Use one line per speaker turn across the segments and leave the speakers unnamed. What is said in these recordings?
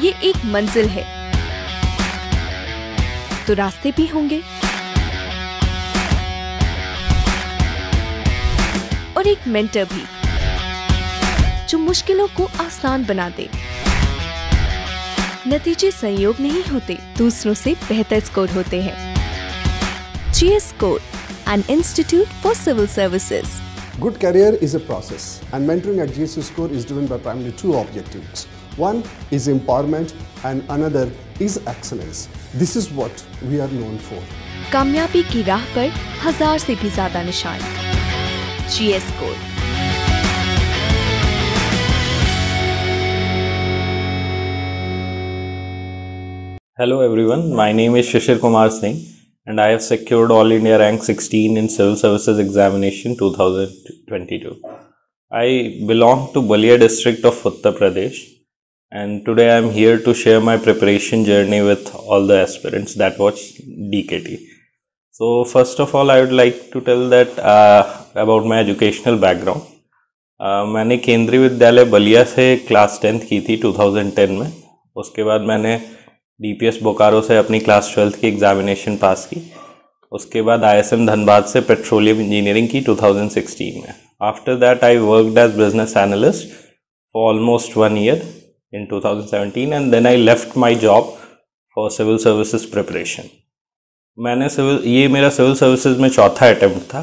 ये एक मंजिल है तो रास्ते भी होंगे और एक मेंटर भी जो मुश्किलों को आसान बना दे। नतीजे संयोग नहीं होते, दूसरों से बेहतर स्कोर होते हैं। GS Score, an institute for civil services.
Good career is a process, and mentoring at GS Score is driven by primarily two objectives. One is empowerment and another is excellence. This is what we are known for.
कामयाबी की राह पर 1000 से भी ज्यादा निशान। GS Score।
Hello everyone, my name is Shishir Kumar Singh and I have secured All India Rank 16 in Civil Services Examination 2022. I belong to Balia district of Uttar Pradesh and today I am here to share my preparation journey with all the aspirants that watch DKT. So first of all, I would like to tell that about my educational background. मैंने केंद्रीय विद्यालय बलिया से class 10th की थी 2010 में। उसके बाद मैंने DPS बोकारो से अपनी क्लास 12th की एग्जामिनेशन पास की। उसके बाद ISM धनबाद से पेट्रोलियम इंजीनियरिंग की 2016 में। After that I worked as business analyst for almost 1 year in 2017 and then I left my job for civil services preparation. ये मेरा सिविल सर्विसेज में चौथा अटेम्प्ट था।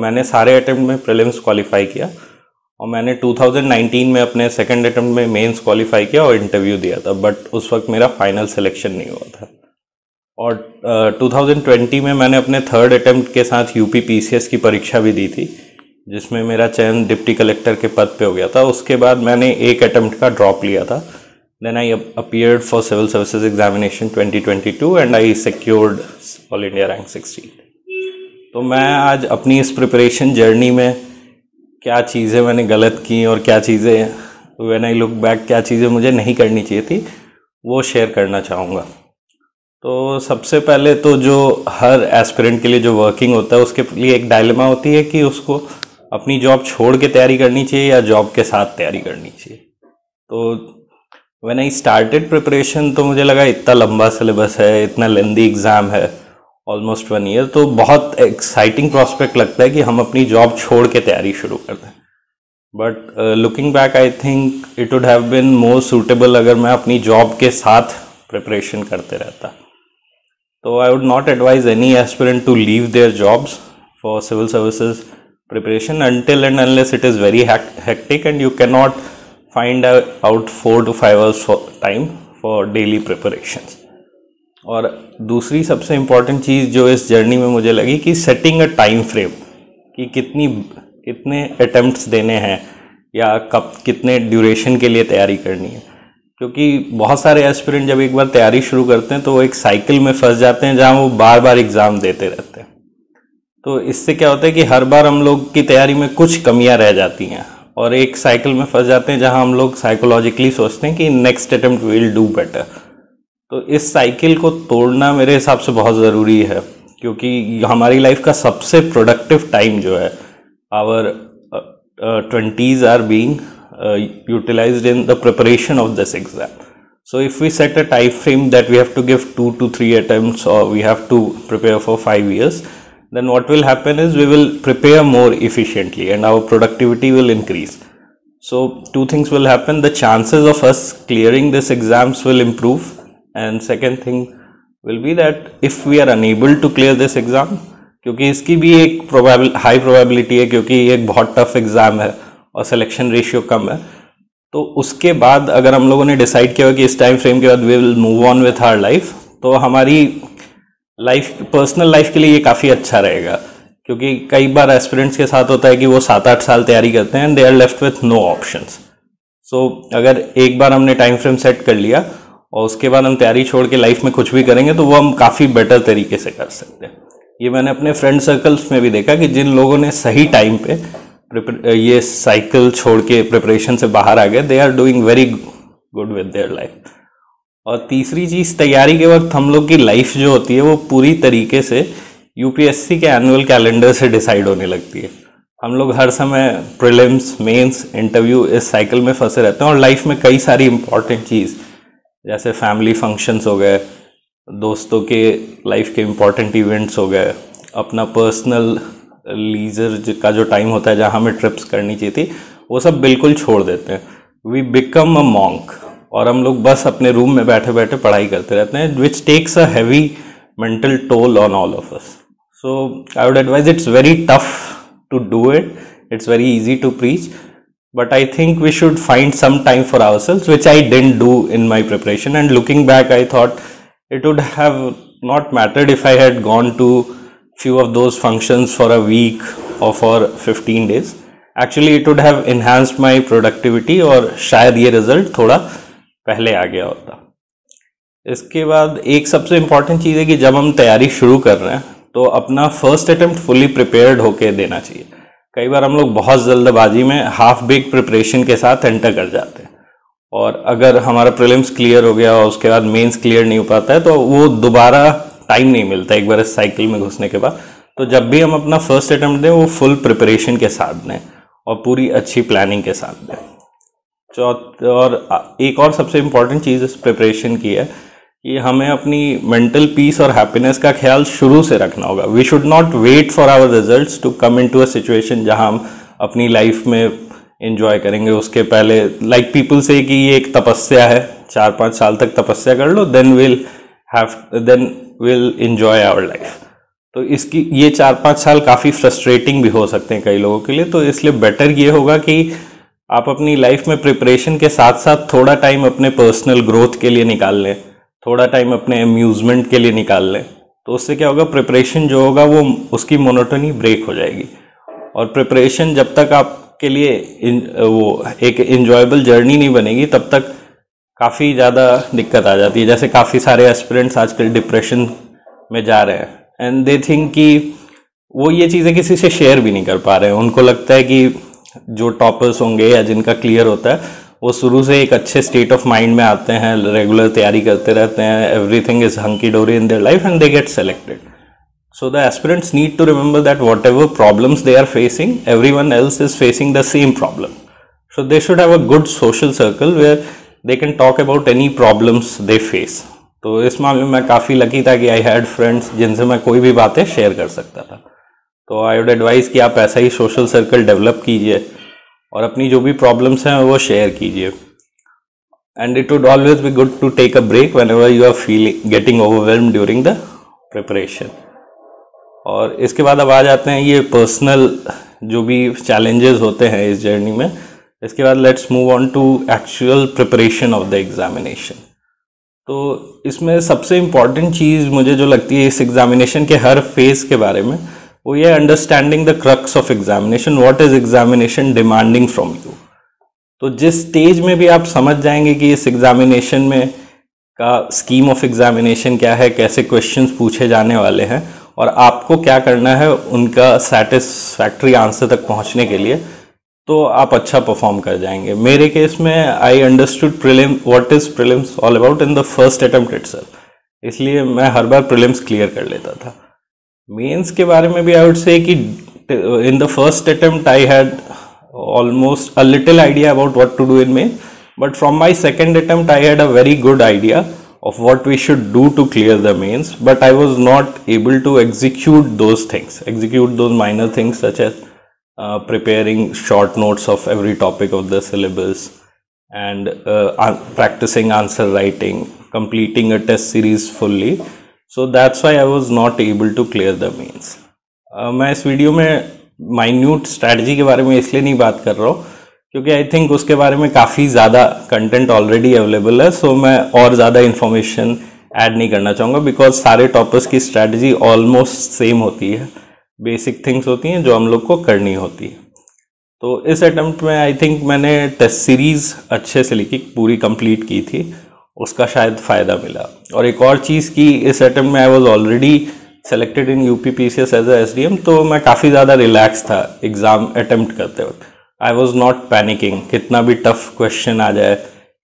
मैंने सारे अटेम्प्ट में प्रीलिम्स क्वालिफाई किया और मैंने 2019 में अपने सेकंड अटेम्प्ट में मेंस क्वालिफाई किया और इंटरव्यू दिया था, बट उस वक्त मेरा फाइनल सिलेक्शन नहीं हुआ था। और 2020 में मैंने अपने थर्ड अटेम्प्ट के साथ यूपी PCS की परीक्षा भी दी थी, जिसमें मेरा चयन डिप्टी कलेक्टर के पद पे हो गया था। उसके बाद मैंने एक अटेम्प्ट का ड्रॉप लिया था। Then I appeared for civil services examination 2022 and I secured all India rank 16। तो मैं आज अपनी इस प्रिपरेशन जर्नी में क्या चीज़ें मैंने गलत की और क्या चीज़ें व्हेन आई लुक बैक क्या चीज़ें मुझे नहीं करनी चाहिए थी वो शेयर करना चाहूँगा। तो सबसे पहले तो जो हर एस्पिरेंट के लिए जो वर्किंग होता है उसके लिए एक डायलेमा होती है कि उसको अपनी जॉब छोड़ के तैयारी करनी चाहिए या जॉब के साथ तैयारी करनी चाहिए। तो व्हेन आई स्टार्टेड प्रिपरेशन तो मुझे लगा इतना लंबा सिलेबस है, इतना लेंदी एग्ज़ाम है, ऑलमोस्ट 1 year, तो बहुत एक्साइटिंग प्रोस्पेक्ट लगता है कि हम अपनी जॉब छोड़ के तैयारी शुरू कर दें। But looking back I think it would have been more suitable अगर मैं अपनी जॉब के साथ प्रिपरेशन करते रहता। तो I would not advise any aspirant to leave their jobs for civil services preparation until and unless it is very hectic and you cannot find out 4 to 5 hours for time for daily preparations. और दूसरी सबसे important चीज़ जो इस journey में मुझे लगी कि setting a time frame कि कितने अटेम्प्ट्स देने हैं या कब कितने ड्यूरेशन के लिए तैयारी करनी है। क्योंकि बहुत सारे एस्पिरेंट जब एक बार तैयारी शुरू करते हैं तो वो एक साइकिल में फंस जाते हैं जहाँ वो बार बार एग्ज़ाम देते रहते हैं। तो इससे क्या होता है कि हर बार हम लोग की तैयारी में कुछ कमियां रह जाती हैं और एक साइकिल में फंस जाते हैं जहां हम लोग साइकोलॉजिकली सोचते हैं कि next attempt will do better. तो इस साइकिल को तोड़ना मेरे हिसाब से बहुत ज़रूरी है, क्योंकि हमारी लाइफ का सबसे प्रोडक्टिव टाइम जो है our 20s are being utilised in the preparation of this exam. So if we set a time frame that we have to give 2 to 3 attempts or we have to prepare for 5 years, then what will happen is we will prepare more efficiently and our productivity will increase. So 2 things will happen. The chances of us clearing this exams will improve, and second thing will be that if we are unable to clear this exam, क्योंकि इसकी भी एक high probability है क्योंकि एक बहुत tough exam है और सिलेक्शन रेशियो कम है, तो उसके बाद अगर हम लोगों ने डिसाइड किया कि इस टाइम फ्रेम के बाद we will move on with our life, तो हमारी पर्सनल लाइफ के लिए ये काफ़ी अच्छा रहेगा। क्योंकि कई बार एस्पिरेंट्स के साथ होता है कि वो 7-8 साल तैयारी करते हैं and they are left with no options. So अगर एक बार हमने टाइम फ्रेम सेट कर लिया और उसके बाद हम तैयारी छोड़ के लाइफ में कुछ भी करेंगे तो वो हम काफ़ी बेटर तरीके से कर सकते हैं। ये मैंने अपने फ्रेंड सर्कल्स में भी देखा कि जिन लोगों ने सही टाइम पे ये साइकिल छोड़ के प्रिपरेशन से बाहर आ गए, they are doing very good with their life. और तीसरी चीज़, तैयारी के वक्त हम लोग की लाइफ जो होती है वो पूरी तरीके से यूपीएससी के एनुअल कैलेंडर से डिसाइड होने लगती है। हम लोग हर समय प्रीलिम्स, मेंस, इंटरव्यू इस साइकिल में फंसे रहते हैं और लाइफ में कई सारी इंपॉर्टेंट चीज़ जैसे फैमिली फंक्शंस हो गए, दोस्तों के लाइफ के इम्पोर्टेंट इवेंट्स हो गए, अपना पर्सनल लीजर का जो टाइम होता है जहाँ हमें ट्रिप्स करनी चाहिए थी, वो सब बिल्कुल छोड़ देते हैं. वी बिकम अ मॉन्क, और हम लोग बस अपने रूम में बैठे बैठे पढ़ाई करते रहते हैं, which takes a heavy mental toll on all of us. So I would advise, it's very tough to do it, it's very easy to preach, but I think we should find some time for ourselves, which I didn't do in my preparation. And looking back, I thought it would have not mattered if I had gone to few of those functions for a week or for 15 days. Actually it would have enhanced my productivity, और शायद ये result थोड़ा पहले आ गया होता. इसके बाद एक सबसे इम्पॉर्टेंट चीज़ है कि जब हम तैयारी शुरू कर रहे हैं तो अपना फर्स्ट अटेम्प्ट फुली प्रिपेयर्ड होके देना चाहिए. कई बार हम लोग बहुत जल्दबाजी में हाफ बेक प्रिपरेशन के साथ एंटर कर जाते हैं, और अगर हमारा प्रीलिम्स क्लियर हो गया और उसके बाद मेंस क्लियर नहीं हो पाता है तो वो दोबारा टाइम नहीं मिलता एक बार इस साइकिल में घुसने के बाद. तो जब भी हम अपना फर्स्ट अटेम्प्ट दें वो फुल प्रिपरेशन के साथ दें और पूरी अच्छी प्लानिंग के साथ दें. और एक और सबसे इम्पॉर्टेंट चीज़ इस प्रिपरेशन की है कि हमें अपनी मेंटल पीस और हैप्पीनेस का ख्याल शुरू से रखना होगा. We should not wait for our results to come into a situation जहां हम अपनी लाइफ में एंजॉय करेंगे. उसके पहले लाइक पीपल से कि ये एक तपस्या है, 4-5 साल तक तपस्या कर लो, then will enjoy our life. तो इसकी ये 4-5 साल काफ़ी फ्रस्ट्रेटिंग भी हो सकते हैं कई लोगों के लिए. तो इसलिए बेटर ये होगा कि आप अपनी लाइफ में प्रिपरेशन के साथ साथ थोड़ा टाइम अपने पर्सनल ग्रोथ के लिए निकाल लें, थोड़ा टाइम अपने अम्यूज़मेंट के लिए निकाल लें. तो उससे क्या होगा, प्रिपरेशन जो होगा वो उसकी मोनोटोनी ब्रेक हो जाएगी. और प्रिपरेशन जब तक आपके लिए वो एक इन्जॉयबल जर्नी नहीं बनेगी तब तक काफ़ी ज़्यादा दिक्कत आ जाती है. जैसे काफ़ी सारे एस्पिरेंट्स आजकल डिप्रेशन में जा रहे हैं, एंड दे थिंक कि वो ये चीज़ें किसी से शेयर भी नहीं कर पा रहे हैं. उनको लगता है कि जो टॉपर्स होंगे या जिनका क्लियर होता है वो शुरू से एक अच्छे स्टेट ऑफ माइंड में आते हैं, रेगुलर तैयारी करते रहते हैं, everything is hunky dory in their life and they get selected. So the aspirants need to remember that whatever problems they are facing, everyone else is facing the same problem. So they should have a good social circle where they can talk about any problems they face. तो इस मामले में मैं काफ़ी lucky था कि I had friends जिनसे मैं कोई भी बातें शेयर कर सकता था. तो आई वुड एडवाइस कि आप ऐसा ही सोशल सर्कल डेवलप कीजिए और अपनी जो भी प्रॉब्लम्स हैं वो शेयर कीजिए. And it would always be good to take a break whenever you are getting overwhelmed during the preparation. और इसके बाद अब आ जाते हैं ये पर्सनल जो भी चैलेंजेस होते हैं इस जर्नी में. इसके बाद let's move on to actual preparation of the examination. तो इसमें सबसे इम्पॉर्टेंट चीज़ मुझे जो लगती है इस एग्जामिनेशन के हर फेज के बारे में, वो ये understanding the crux of examination, what is examination demanding from you. तो जिस स्टेज में भी आप समझ जाएंगे कि इस एग्जामिनेशन में का स्कीम ऑफ एग्जामिनेशन क्या है, कैसे क्वेश्चंस पूछे जाने वाले हैं और आपको क्या करना है उनका सेटिस्फैक्ट्री आंसर तक पहुंचने के लिए, तो आप अच्छा परफॉर्म कर जाएंगे. मेरे केस में I understood prelim what is prelims all about in the first attempt itself, इसलिए मैं हर बार प्रीलिम्स क्लियर कर लेता था. मेंस के बारे में भी आई वुड से कि in the first attempt I had almost a little idea about what to do in main, but from my second attempt I had a very good idea of what we should do to clear the mains, but I was not able to execute those things, execute those minor things such as preparing short notes of every topic of the syllabus and practicing answer writing, completing a test series fully. So that's why I was not able to clear the mains. मैं इस video में minute strategy के बारे में इसलिए नहीं बात कर रहा हूँ क्योंकि आई थिंक उसके बारे में काफ़ी ज़्यादा कंटेंट ऑलरेडी अवेलेबल है. सो मैं और ज़्यादा इन्फॉर्मेशन ऐड नहीं करना चाहूँगा बिकॉज सारे टॉपर्स की स्ट्रैटेजी ऑलमोस्ट सेम होती है, बेसिक थिंग्स होती हैं जो हम लोग को करनी होती है. तो इस अटेम्प्ट में आई थिंक मैंने टेस्ट सीरीज़ अच्छे से लिखी, पूरी कंप्लीट की थी, उसका शायद फ़ायदा मिला. और एक और चीज़ की, इस अटेम्प्ट में I was already selected in UPPCS as a SDM, तो मैं काफ़ी ज़्यादा रिलैक्स था एग्ज़ाम अटेम्प्ट करते वक्त. आई वॉज नॉट पैनिकिंग, कितना भी टफ क्वेश्चन आ जाए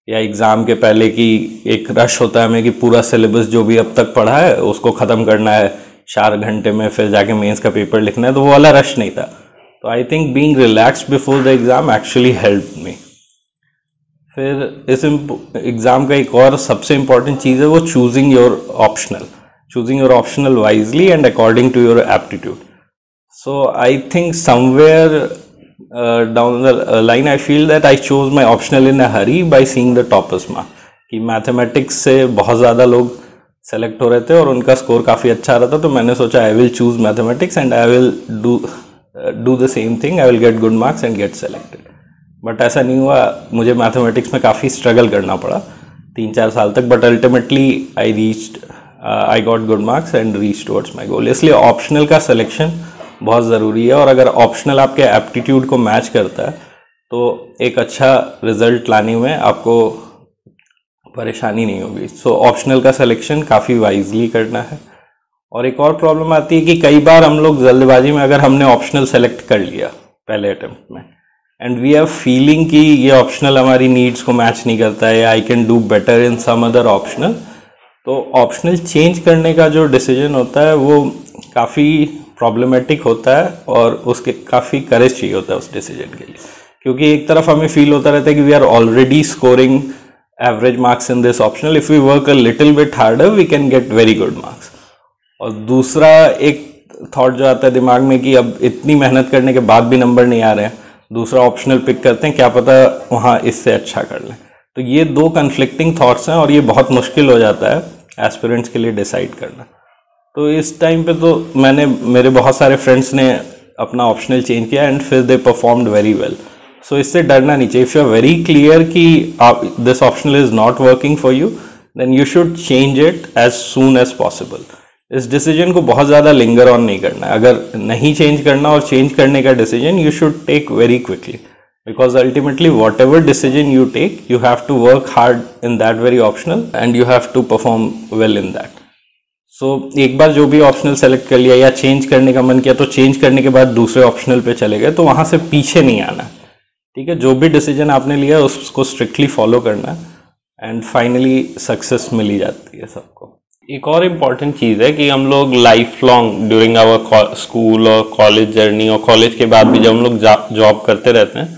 या एग्ज़ाम के पहले की एक रश होता है हमें कि पूरा सिलेबस जो भी अब तक पढ़ा है उसको ख़त्म करना है 4 घंटे में, फिर जाके मेंस का पेपर लिखना है, तो वो वाला रश नहीं था. तो I think being relaxed before the exam actually helped me. फिर इस एग्ज़ाम का एक और सबसे इम्पॉर्टेंट चीज़ है वो choosing your optional wisely and according to your aptitude. So I think somewhere down the line I feel that I chose my optional in a hurry by seeing the toppers mark कि mathematics से बहुत ज़्यादा लोग select हो रहे थे और उनका स्कोर काफ़ी अच्छा आ रहा था, तो मैंने सोचा I will choose mathematics and I will do the same thing, I will get good marks and get selected. But ऐसा नहीं हुआ. मुझे मैथमेटिक्स में काफ़ी स्ट्रगल करना पड़ा 3-4 साल तक, but ultimately I got good marks and reach towards my goal. इसलिए ऑप्शनल का सिलेक्शन बहुत ज़रूरी है, और अगर ऑप्शनल आपके एप्टीट्यूड को मैच करता है तो एक अच्छा रिजल्ट लाने में आपको परेशानी नहीं होगी. सो ऑप्शनल का सिलेक्शन काफ़ी वाइजली करना है. और एक और प्रॉब्लम आती है कि कई बार हम लोग जल्दबाजी में अगर हमने ऑप्शनल सेलेक्ट कर लिया पहले अटेम्प्ट में एंड वी आर फीलिंग कि ये ऑप्शनल हमारी नीड्स को मैच नहीं करता है, I can do better in some other optional, तो ऑप्शनल चेंज करने का जो डिसीजन होता है वो काफ़ी प्रॉब्लमेटिक होता है और उसके काफ़ी करेज चाहिए होता है उस डिसीजन के लिए. क्योंकि एक तरफ हमें फील होता रहता है कि we are already scoring average marks in this optional, if we work a little bit harder we can get very good marks. और दूसरा एक थॉट जो आता है दिमाग में कि अब इतनी मेहनत करने के बाद भी नंबर नहीं आ रहे हैं, दूसरा ऑप्शनल पिक करते हैं, क्या पता वहाँ इससे अच्छा कर लें. तो ये दो कन्फ्लिक्टिंग थॉट्स हैं और ये बहुत मुश्किल हो जाता है एस्पिरेंट्स के लिए डिसाइड करना. तो इस टाइम पे तो मेरे बहुत सारे फ्रेंड्स ने अपना ऑप्शनल चेंज किया एंड फिर they performed very well. So इससे डरना नहीं चाहिए. If you are very clear कि this optional is not working for you, then you should change it as soon as possible. इस डिसीजन को बहुत ज़्यादा लिंगर ऑन नहीं करना है. अगर नहीं चेंज करना और चेंज करने का decision you should take very quickly, because ultimately whatever decision you take you have to work hard in that very optional and you have to perform well in that. So एक बार जो भी optional select कर लिया या change करने का मन किया तो चेंज करने के बाद दूसरे ऑप्शनल पे चले गए, तो वहाँ से पीछे नहीं आना. ठीक है, जो भी डिसीजन आपने लिया उसको स्ट्रिक्टली फॉलो करना एंड फाइनली सक्सेस मिल ही जाती है सबको. एक और इम्पॉर्टेंट चीज़ है कि हम लोग life long during our school और कॉलेज जर्नी और कॉलेज के बाद भी जब हम लोग जॉब करते रहते हैं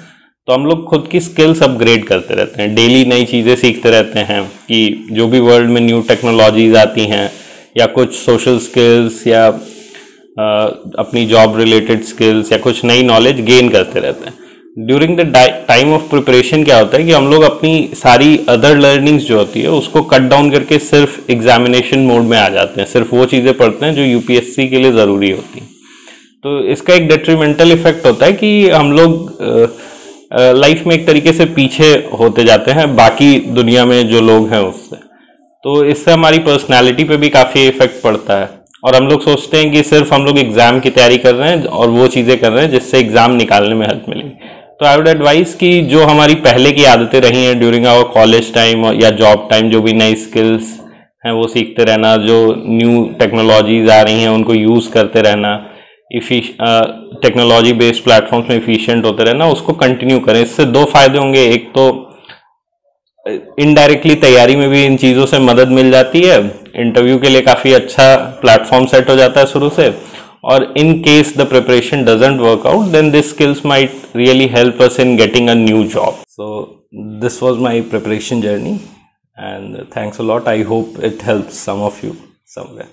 तो हम लोग खुद की स्किल्स अपग्रेड करते रहते हैं. डेली नई चीज़ें सीखते रहते हैं कि जो भी वर्ल्ड में न्यू टेक्नोलॉजीज आती हैं या कुछ सोशल स्किल्स या अपनी जॉब रिलेटेड स्किल्स या कुछ नई नॉलेज गेन करते रहते हैं. During the time of preparation क्या होता है कि हम लोग अपनी सारी अदर लर्निंग्स जो होती है उसको कट डाउन करके सिर्फ एग्जामिनेशन मोड में आ जाते हैं, सिर्फ वो चीज़ें पढ़ते हैं जो यूपीएससी के लिए ज़रूरी होती हैं. तो इसका एक डेट्रीमेंटल इफेक्ट होता है कि हम लोग लाइफ में एक तरीके से पीछे होते जाते हैं बाकी दुनिया में जो लोग हैं उससे. तो इससे हमारी पर्सनालिटी पे भी काफ़ी इफेक्ट पड़ता है और हम लोग सोचते हैं कि सिर्फ हम लोग एग्ज़ाम की तैयारी कर रहे हैं और वो चीज़ें कर रहे हैं जिससे एग्ज़ाम निकालने में हेल्प मिलेगी. तो आई वुड एडवाइस कि जो हमारी पहले की आदतें रही हैं ड्यूरिंग आवर कॉलेज टाइम या जॉब टाइम, जो भी नई स्किल्स हैं वो सीखते रहना, जो न्यू टेक्नोलॉजीज आ रही हैं उनको यूज़ करते रहना, टेक्नोलॉजी बेस्ड प्लेटफॉर्म्स में एफिशिएंट होते रहना, उसको कंटिन्यू करें. इससे दो फायदे होंगे. एक तो इनडायरेक्टली तैयारी में भी इन चीज़ों से मदद मिल जाती है, इंटरव्यू के लिए काफ़ी अच्छा प्लेटफॉर्म सेट हो जाता है शुरू से, और in case the preparation doesn't work out then this skills might really help us in getting a new job. So this was my preparation journey and thanks a lot. I hope it helps some of you somewhere.